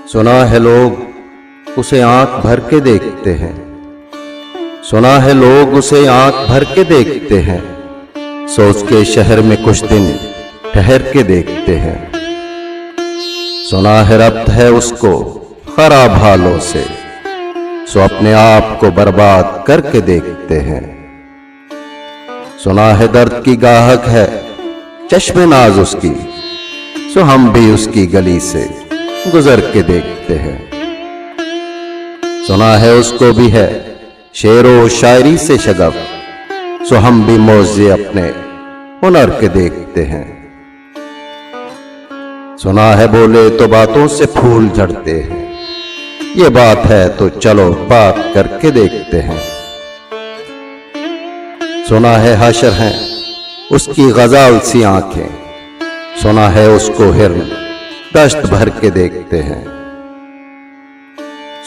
सुना है लोग उसे आंख भर के देखते हैं, सुना है लोग उसे आंख भर के देखते हैं, सोच के शहर में कुछ दिन ठहर के देखते हैं। सुना है रब्त है उसको खराब हालों से, सो अपने आप को बर्बाद करके देखते हैं। सुना है दर्द की गाहक है चश्मे नाज उसकी, सो हम भी उसकी गली से गुजर के देखते हैं। सुना है उसको भी है शेरो शायरी से शगफ, सो हम भी मौजे अपने हुनर के देखते हैं। सुना है बोले तो बातों से फूल झड़ते हैं, ये बात है तो चलो बात करके देखते हैं। सुना है हशर हैं उसकी गजाल सी आंखें, सुना है उसको हिरन दश्त भर के देखते हैं।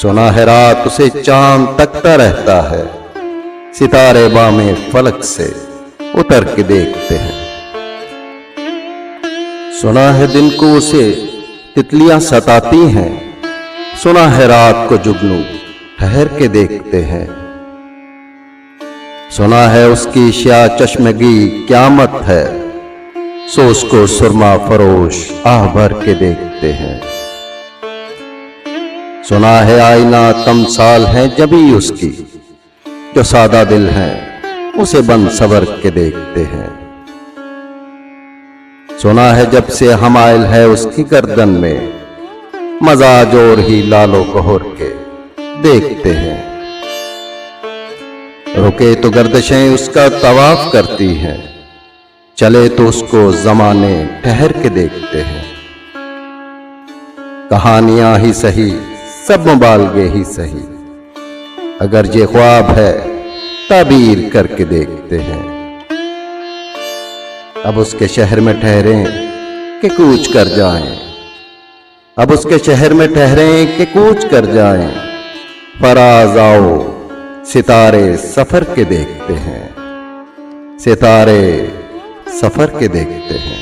सुना है रात उसे चांद तकता रहता है, सितारे बामे फलक से उतर के देखते हैं। सुना है दिन को उसे तितलियां सताती हैं, सुना है रात को जुगनू ठहर के देखते हैं। सुना है उसकी श्या चश्मगी क्यामत है, सो उसको सुरमा फरोश आह भर के देखते हैं। सुना है आईना तमसाल है जबी उसकी, जो सादा दिल है उसे बंद सबर के देखते हैं। सुना है जब से हमायल है उसकी गर्दन में, मजाज और ही लालो कोहर के देखते हैं। रुके तो गर्दशें उसका तवाफ करती हैं, चले तो उसको जमाने ठहर के देखते हैं। कहानियां ही सही सब मुबालगे ही सही, अगर ये ख्वाब है ताबीर करके देखते हैं। अब उसके शहर में ठहरें कि कूच कर जाएं, अब उसके शहर में ठहरें कि कूच कर जाएं। फराज आओ सितारे सफर के देखते हैं, सितारे सफर के देखते हैं।